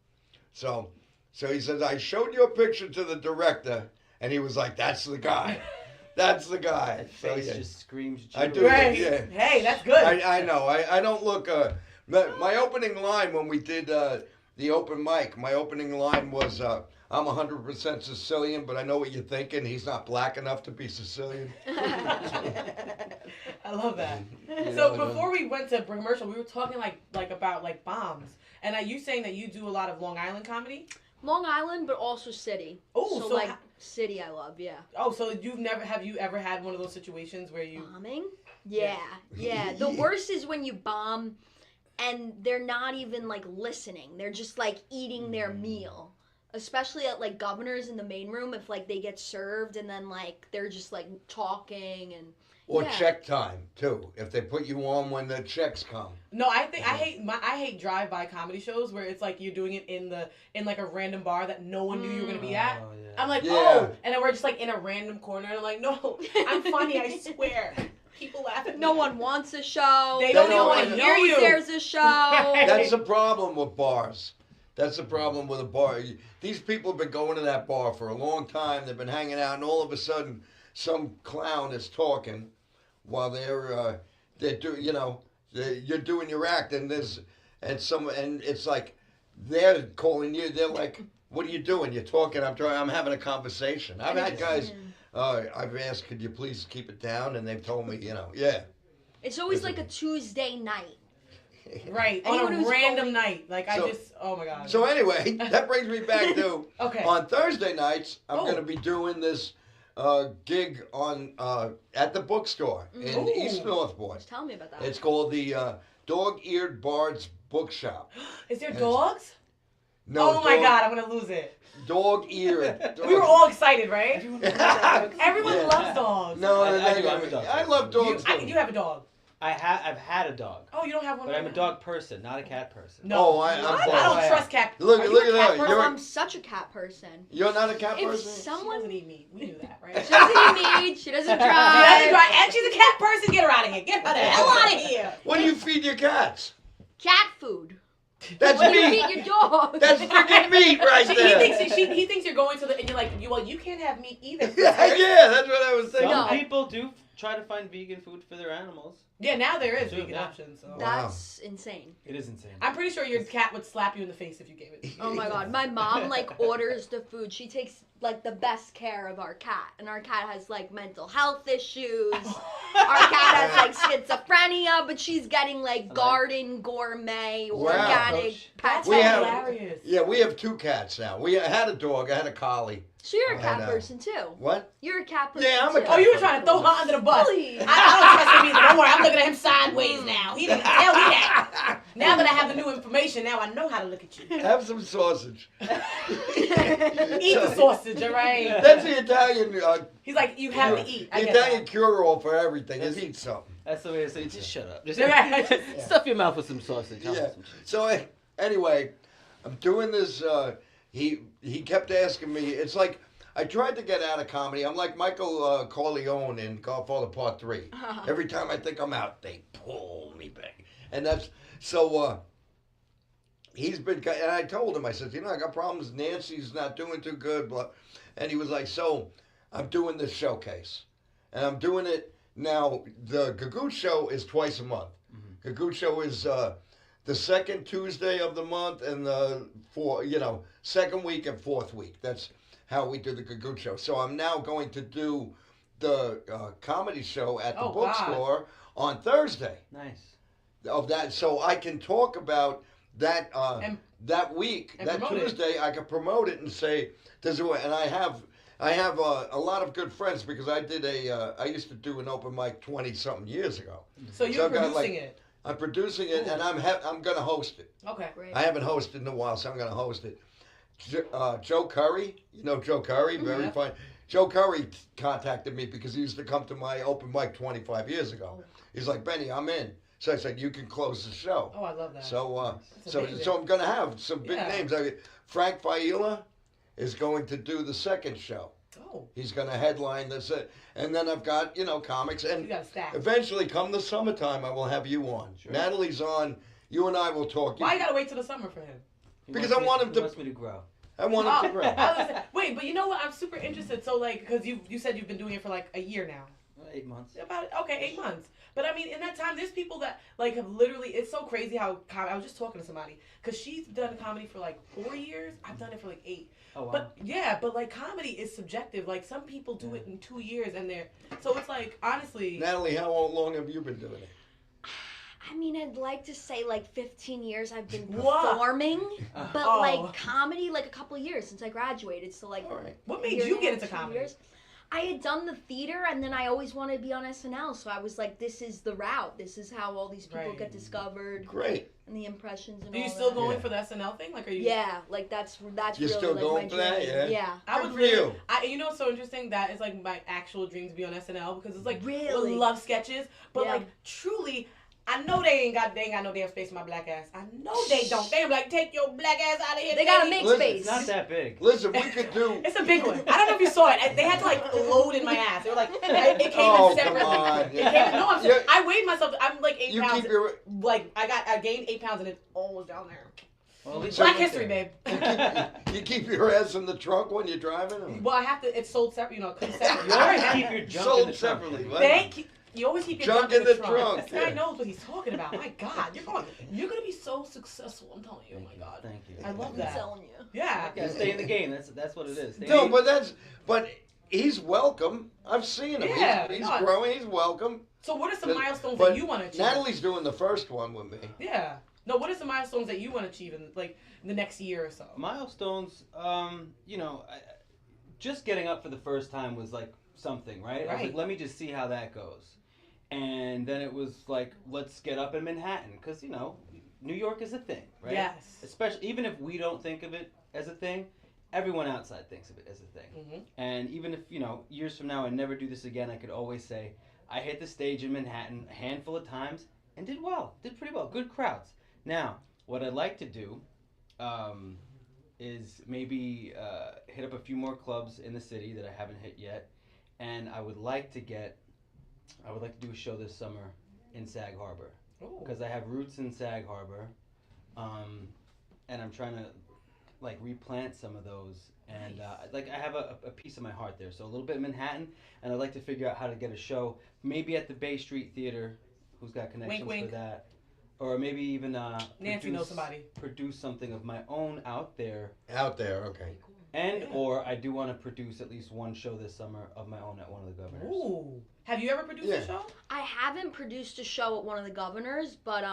So he says, I showed you a picture to the director, and he was like, that's the guy. That's the guy. That So, face yeah. just screams Jewish. I do. Right. Yeah. Hey, that's good. I know. I don't look. My opening line when we did the open mic, my opening line was, I'm 100% Sicilian, but I know what you're thinking. He's not black enough to be Sicilian. I love that. You So know, before we went to commercial, we were talking like about like bombs. And are you saying that you do a lot of Long Island comedy? Long Island, but also city. Oh, so so like city, I love. Yeah. Oh, so have you ever had one of those situations where you bombing? Yeah. The worst is when you bomb, and they're not even like listening. They're just like eating their meal. Especially at like governors in the main room, if like they get served and then like they're just like talking and. Or yeah. check time too. If they put you on when the checks come. No, I hate drive-by comedy shows where it's like you're doing it in like a random bar that no one knew you were gonna be at. Oh, yeah. I'm like, Yeah. oh, and then we're just like in a random corner, and I'm like, no, I'm funny, I swear. People laugh at me. No one wants a show. They don't even don't want to hear you. There's a show. That's the problem with bars. That's the problem with a bar. These people have been going to that bar for a long time. They've been hanging out, and all of a sudden, some clown is talking while you're doing your act, and it's like they're calling you. They're like, "What are you doing? You're talking. I'm having a conversation." I've had guys. I've asked, "Could you please keep it down?" And they've told me, yeah. It's always like a Tuesday night. Right, Anyone on a who's random going- night. Like, oh my God. So anyway, that brings me back to Okay. on Thursday nights, I'm Oh. going to be doing this gig on at the bookstore in Ooh. East Northport. Tell me about that. It's called the Dog-Eared Bard's Bookshop. Is there And dogs? No, Oh my God, I'm gonna lose it. Dog-eared. We were all excited, right? Everyone Yeah. loves dogs. No, I do have a dog. I love dogs. You have a dog. I've had a dog. Oh, you don't have one. But right I'm a now? dog person, not a cat person. No, Oh, I'm I both. don't trust cat. Look Are you at a cat that. person? You're, I'm such a cat person. you're not a cat If person? She someone doesn't eat meat. We knew that, right? she doesn't eat meat, she doesn't drive. She doesn't drive, and she's a cat person. Get her out of here. Get her the hell out of here. What do you feed your cats? Cat food. That's What do you meat. feed your dog? That's freaking meat right He there. thinks you're going to the, and you're like, well, you can't have meat either. Yeah, that's what I was Some thinking. No. people do try to find vegan food for their animals. Yeah, now there is True, vegan yeah. options. So. That's insane. It is insane. I'm pretty sure your cat would slap you in the face if you gave it. Oh my God, my mom like orders the food. She takes like the best care of our cat, and our cat has like mental health issues. Our cat has like schizophrenia, but she's getting like garden gourmet Wow. organic pet We have- food. Hilarious. Yeah, we have two cats now. We had a dog. I had a collie. So you're a cat I know. person too. What? You're a cat person. Yeah, I'm a too. cat Oh, you were trying to throw her under the bus. Please. I don't trust him either. Don't worry, I'm looking at him sideways now. He didn't tell me that. Now that I have the new information, now I know how to look at you. Have some sausage. Eat the sausage, all right? That's the Italian. He's like, you have to eat. I The get Italian that. cure-all for everything is eat something. That's the way to say it. Just shut up. Just Yeah. stuff your mouth with some sausage. I'll Yeah. have some cheese. So anyway, I'm doing this. He kept asking me. It's like I tried to get out of comedy. I'm like Michael Corleone in Godfather Part 3. Every time I think I'm out, they pull me back. And that's so. he's been, and I told him, I said, you know, I got problems. Nancy's not doing too good, blah. And he was like, so I'm doing this showcase, and I'm doing it now. The Gagootz show is twice a month. Gagootz show is the second Tuesday of the month and the second week and fourth week. That's how we do the Gagootz show. So I'm now going to do the comedy show at the bookstore on Thursday. Nice. Of that, so I can talk about that that week, that Tuesday. I can promote it and say this is what. And I have a lot of good friends because I did I used to do an open mic 20-something years ago. So you're producing it. I'm producing it, and I'm going to host it. Okay, great. I haven't hosted in a while, so I'm going to host it. Joe Curry, you know Joe Curry, very fine. Joe Curry contacted me because he used to come to my open mic 25 years ago. He's like, Benny, I'm in. So I said, you can close the show. Oh, I love that. So so I'm going to have some big names. Frank Faila is going to do the second show. Oh. He's going to headline this. And then I've got, comics. And you got a stack. Eventually, come the summertime, I will have you on. Sure. Natalie's on. You and I will talk. Why you got to wait till the summer for him? Because I want him to... He wants me to grow. I want him to grow. Wait, but you know what? I'm super interested. So, like, because you said you've been doing it for, like, a year now. 8 months. Okay, 8 months. But I mean, in that time, there's people that like have literally. It's so crazy how I was just talking to somebody because she's done comedy for like 4 years. I've done it for like 8. Oh wow. But yeah, but like comedy is subjective. Like some people do it in 2 years and they're so it's like honestly. Natalie, how long have you been doing it? I mean, I'd like to say like 15 years I've been performing, but like comedy like a couple of years since I graduated. So like, what made you get into comedy? I had done the theater, and then I always wanted to be on SNL, so I was like, this is the route. This is how all these people get discovered. Great. And the impressions and all that. Are you still going for the SNL thing? Like, are you? Yeah, like that's You're really still like going my for dream. that? Yeah. I would really. You know what's so interesting? That is like my actual dream to be on SNL because it's like really I love sketches, but like truly. I know they ain't got no damn space in my black ass. I know they don't. They like take your black ass out of here. They gotta make space. It's not that big. Listen, we could do. It's a big one. I don't know if you saw it. They had to like load in my ass. They were like, it came in separately. Come on. It came in, no, I'm serious. I weighed myself. I'm like 8 pounds. Keep your... Like I gained 8 pounds and it's almost down there. Well, Black history, babe. You keep your ass in the trunk when you're driving? Or? Well, I have to. It's sold separate. Separately. You always keep your junk sold in the trunk. separately. You always keep your junk in the trunk. This guy knows what he's talking about. My God, you're gonna be so successful. I'm telling you. Oh my God. Thank you. I love that. I'm telling you. Yeah. Yeah, stay in the game. That's what it is. No, but he's welcome. I've seen him. Yeah, he's growing. He's welcome. So what are some milestones that you want to achieve? Natalie's doing the first one with me. Yeah. No, what are some milestones that you want to achieve in the next year or so? Milestones, just getting up for the first time was like something, right? I was like, let me just see how that goes. And then it was like, let's get up in Manhattan because, New York is a thing, right? Yes. Especially, even if we don't think of it as a thing, everyone outside thinks of it as a thing. Mm-hmm. And even if, years from now I never do this again, I could always say, I hit the stage in Manhattan a handful of times and did pretty well, good crowds. Now, what I'd like to do is maybe hit up a few more clubs in the city that I haven't hit yet. And I would like to do a show this summer in Sag Harbor because I have roots in Sag Harbor, and I'm trying to like replant some of those. And I have a piece of my heart there, so a little bit in Manhattan, and I'd like to figure out how to get a show maybe at the Bay Street Theater. Who's got connections for that? Or maybe even Nancy knows somebody. Produce something of my own out there. Out there, okay. And or I do want to produce at least one show this summer of my own at one of the governors. Ooh. Have you ever produced a show? I haven't produced a show at one of the governors, but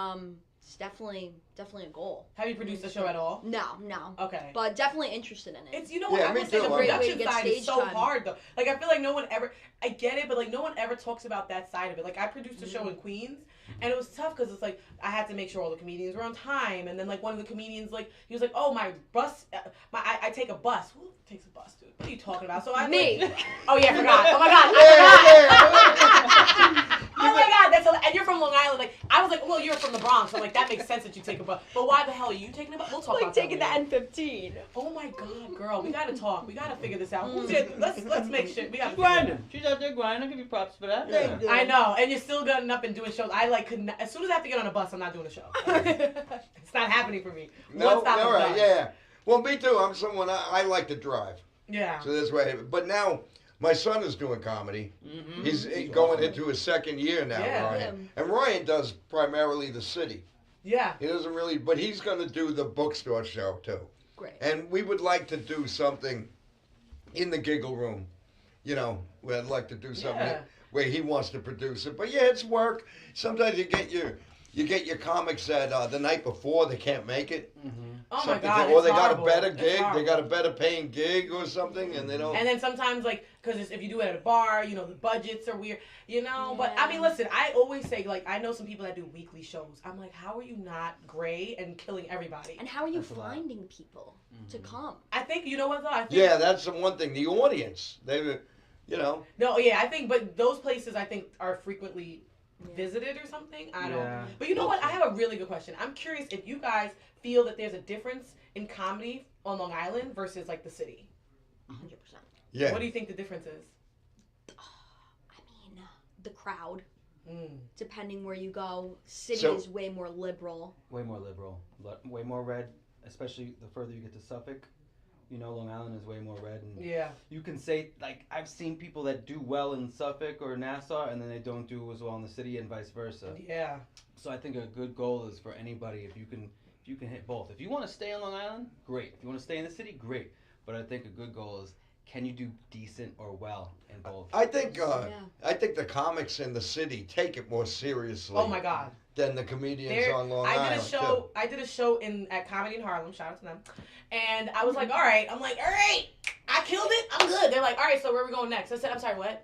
it's definitely a goal. Have you produced a show at all? No. Okay. But definitely interested in it. It's what I would say the production side is so hard though. Like I feel like no one ever I get it, but like no one ever talks about that side of it. Like I produced a show in Queens and it was tough because it's like I had to make sure all the comedians were on time, and then like one of the comedians he was like, oh my bus, I take a bus. Who takes a bus, dude? What are you talking about? So I me. Oh yeah, I forgot. Oh my God, I forgot. my God, and you're from Long Island. Like I was like, well, you're from the Bronx, so like that makes sense that you take a bus. But why the hell are you taking a bus? We'll talk about taking the that. N15. Oh my God, girl, we gotta talk. We gotta figure this out. Let's make sure. We gotta. She's grinding. She's out there grinding. I'll give you props for that. Yeah. I know, and you're still getting up and doing shows. I like couldn't. As soon as I have to get on a bus, I'm not doing a show. It's not happening for me. No, One stop all is right, done. yeah. Well, me too. I'm someone I like to drive. Yeah. So this way, but now my son is doing comedy. Mm-hmm. He's going into his second year now, Yeah. Ryan. And Ryan does primarily the city. Yeah. He doesn't really, but he's going to do the bookstore show too. Great. And we would like to do something in the Giggle Room. You know, we'd like to do something where he wants to produce it. But yeah, it's work. Sometimes you get your comics that the night before they can't make it. Mm-hmm. Oh my God! Or they it's got horrible. a better It's gig. They horrible. got a better paying gig or something, and they don't. And then sometimes, like, because if you do it at a bar, you know, the budgets are weird, you know. But, I mean, listen, I always say, like, I know some people that do weekly shows. I'm like, how are you not gray and killing everybody? And how are you finding people to come? I think, you know what, though? I think, Yeah, that's the one thing. The audience, they, you know. No, yeah, I think, but those places, I think, are frequently visited or something. I don't. Yeah. But you know what? I have a really good question. I'm curious if you guys feel that there's a difference in comedy on Long Island versus, like, the city. 100%. Yeah. What do you think the difference is? I mean, the crowd. Mm. Depending where you go, city So- is way more liberal. Way more liberal. Way more red, especially the further you get to Suffolk. You know, Long Island is way more red. And Yeah. you can say, like, I've seen people that do well in Suffolk or Nassau, and then they don't do as well in the city and vice versa. Yeah. So I think a good goal is for anybody, if you can hit both. If you want to stay on Long Island, great. If you want to stay in the city, great. But I think a good goal is, can you do decent or well in both? I think the comics in the city take it more seriously. Oh my God. Than the comedians on Long Island. I did a show at Comedy in Harlem. Shout out to them. And I was like, all right. I'm like, all right. I killed it. I'm good. They're like, all right. So where are we going next? I said, I'm sorry, what?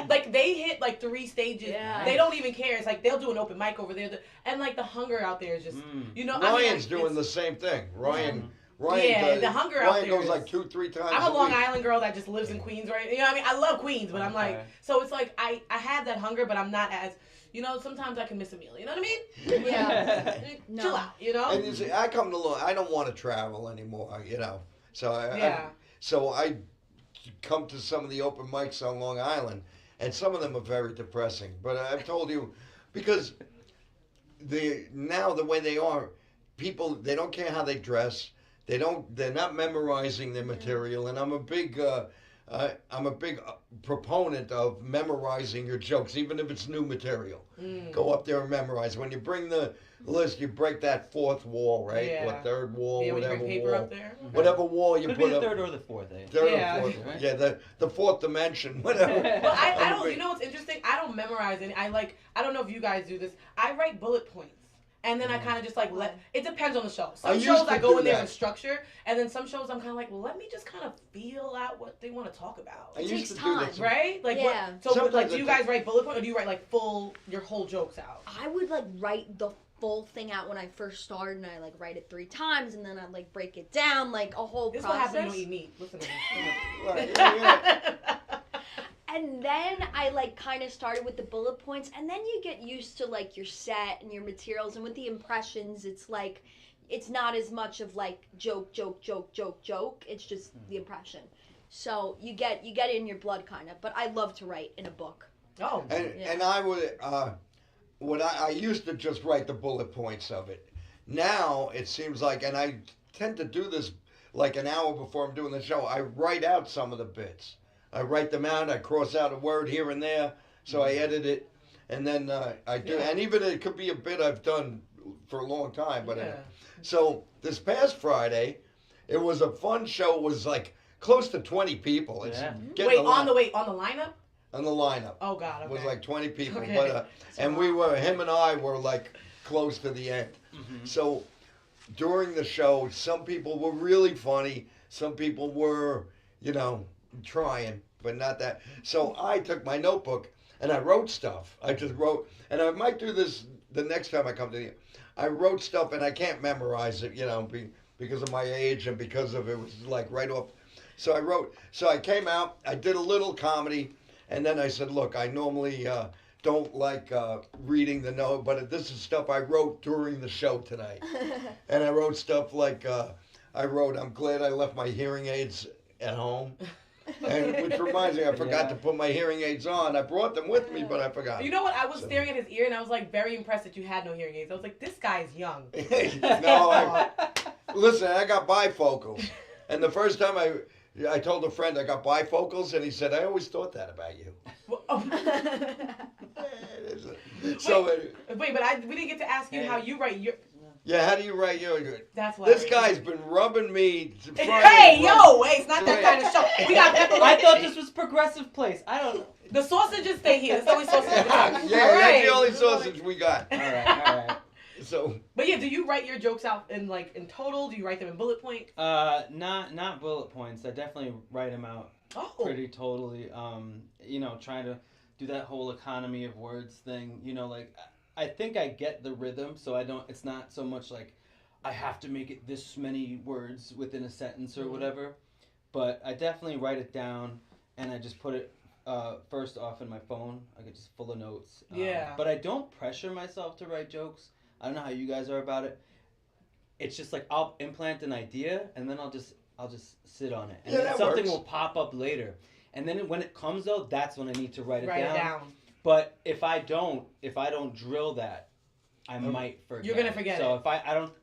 Like they hit like 3 stages. Yeah. They don't even care. It's like they'll do an open mic over there. And like the hunger out there is just, you know. Ryan's I mean, doing the same thing. Ryan. Yeah, does, the hunger out Ryan there goes is- like 2-3 times. I'm a a Long week. Island girl that just lives in Queens, right? You know what I mean? I love Queens, but I'm like, Okay. so it's like I have that hunger, but I'm not as, you know, sometimes I can miss a meal. You know what I mean? Yeah. Chill out, you know? And you see, I come to I don't want to travel anymore, you know. So I come to some of the open mics on Long Island, and some of them are very depressing. But I've told you, because now the way they are, people, they don't care how they dress. They're not memorizing their material, and I'm a big proponent of memorizing your jokes, even if it's new material. Go up there and memorize. When you bring the list, you break that fourth wall, right? Yeah. Or third wall, Yeah, when you whatever bring paper wall. up there. Whatever wall you Could put be the up. third or the fourth, eh? Third Yeah. or fourth. Right? Yeah, the fourth dimension, whatever. But I don't, you know what's interesting? I don't memorize any. I don't know if you guys do this. I write bullet points. And then I kind of just like it depends on the show. I Some used shows to I go do in there that. with structure, and then some shows I'm kind of like, well, let me just kind of feel out what they want to talk about. I used takes to do time. that. Right? Like Yeah. what? So Sometimes like, do it you guys takes- write bullet points, or do you write like your whole jokes out? I would like write the full thing out when I first started, and I like write it 3 times, and then I like break it down, like a whole This is what process. happens when you don't eat meat. Listen to this. Right, yeah. And then I like kind of started with the bullet points, and then you get used to like your set and your materials, and with the impressions, it's like it's not as much of like joke. It's just the impression. So you get it in your blood kind of. But I love to write in a book. Oh. And I would I used to just write the bullet points of it. Now it seems like, and I tend to do this like an hour before I'm doing the show. I write out some of the bits. I write them out. I cross out a word here and there, so I edit it, and then I do. Yeah. And even it could be a bit I've done for a long time. But Yeah. so this past Friday, it was a fun show. It was like close to 20 people. It's Yeah. getting Wait, a lot on the lineup? on the lineup. Oh God. It was Okay. like 20 people, Okay. but and him and I were like close to the end. So during the show, some people were really funny. Some people were, trying, but not that. So I took my notebook and I wrote stuff. I just wrote, and I might do this the next time I come to the. I wrote stuff and I can't memorize it, because of my age and because of it was like right off. So I wrote. So I came out. I did a little comedy. And then I said, look, I normally don't like reading the note, but this is stuff I wrote during the show tonight. And I wrote stuff like, I'm glad I left my hearing aids at home. And which reminds me, I forgot to put my hearing aids on. I brought them with me, but I forgot. You know what? I was staring at his ear, and I was like very impressed that you had no hearing aids. I was like, this guy's young. Listen, I got bifocals. And the first time I told a friend I got bifocals, and he said, I always thought that about you. Wait, but we didn't get to ask you how you write your... Yeah, how do you write your... That's This guy's been rubbing me... Hey, it's not that kind of show. We got pepperoni. I thought this was Progressive Place. I don't know. The sausages stay here. There's always sausages. That's the only sausage we got. All right. So... But yeah, do you write your jokes out in total? Do you write them in bullet point? Not bullet points. I definitely write them out pretty totally. Trying to do that whole economy of words thing. I think I get the rhythm, so it's not so much like I have to make it this many words within a sentence or whatever. But I definitely write it down, and I just put it first off in my phone. I get just full of notes. But I don't pressure myself to write jokes. I don't know how you guys are about it. It's just like I'll implant an idea, and then I'll just sit on it, and then something will pop up later. And then when it comes though, that's when I need to write it down. But if I don't drill that, I might forget. You're gonna forget So it. if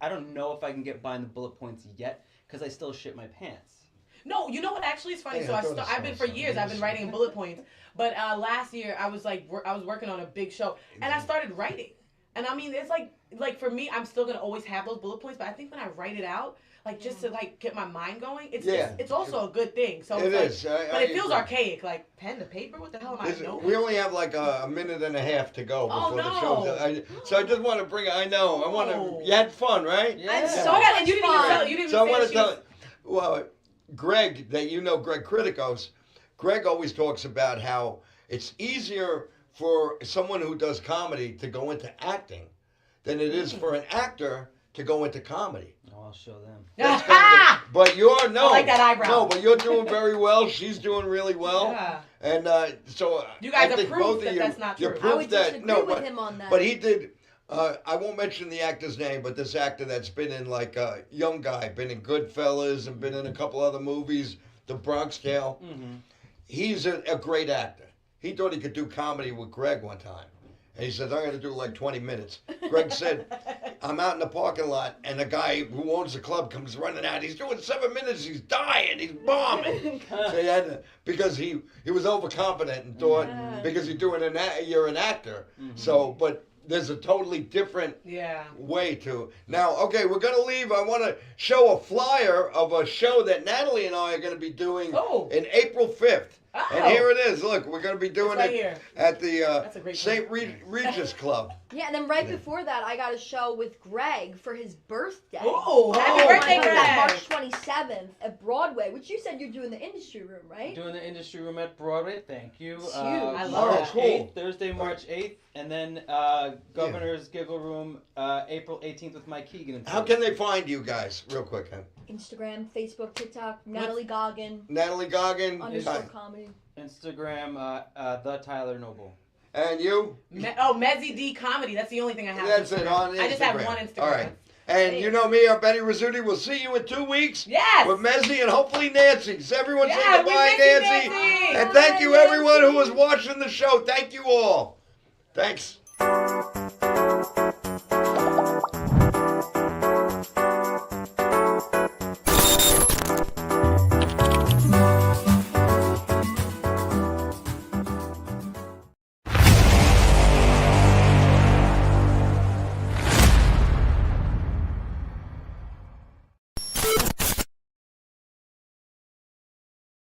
I don't know if I can get behind the bullet points yet, because I still shit my pants. No, you know what actually is funny? I've been for years. I've been writing in bullet points. But last year I was working on a big show, and I started writing. And I mean, it's like for me, I'm still gonna always have those bullet points. But I think when I write it out, just to get my mind going, it's also a good thing. So it is. But it feels archaic, like pen to paper. What the hell am I doing? We only have like a minute and a half to go before the show. So I just want to bring it. I know. I want to. You had fun, right? Yeah. You didn't even tell. You didn't So I even want say to tell. Well, Greg, Greg Criticos. Greg always talks about how it's easier for someone who does comedy to go into acting than it is for an actor to go into comedy. Oh, I'll show them. But you're I like that eyebrow. No, but you're doing very well. She's doing really well. Yeah. And so you guys I think are proof both that of you, that's not you're true. proof I would that disagree with him on that. But he did. I won't mention the actor's name, but this actor that's been in young guy, been in Goodfellas and been in a couple other movies, The Bronx Tale. Mm-hmm. He's a great actor. He thought he could do comedy with Greg one time. And he says, I'm going to do 20 minutes. Greg said, I'm out in the parking lot, and the guy who owns the club comes running out. He's doing 7 minutes. He's dying. He's bombing. So he had to, because he was overconfident and thought, because you're an actor. Mm-hmm. So, but there's a totally different way to. Now, okay, we're going to leave. I want to show a flyer of a show that Natalie and I are going to be doing in April 5th. And here it is. Look, we're going to be doing it at the St. Regis Club. Yeah, and then right before that, I got a show with Greg for his birthday. Oh, happy birthday, Greg! March 27th at Broadway, which you said you're doing the Industry Room, right? Doing the Industry Room at Broadway. Thank you. Huge. I love March that. 8th, Thursday, March 8th. And then Governor's Giggle Room, April 18th with Mike Keegan. How can they find you guys, real quick? Huh? Instagram, Facebook, TikTok, Natalie Goggin. Natalie Goggin. _ comedy. Instagram, The Tyler Noble. And you? Mezzy D Comedy. That's the only thing I have. That's it, on Instagram. I just have one Instagram. All right. And you know me, Benny Rizzuti. We'll see you in 2 weeks. Yes. With Mezzy and hopefully Nancy. So everyone say Yeah, we goodbye, miss you, Nancy. Nancy. And thank you, everyone who was watching the show. Thank you all. Thanks.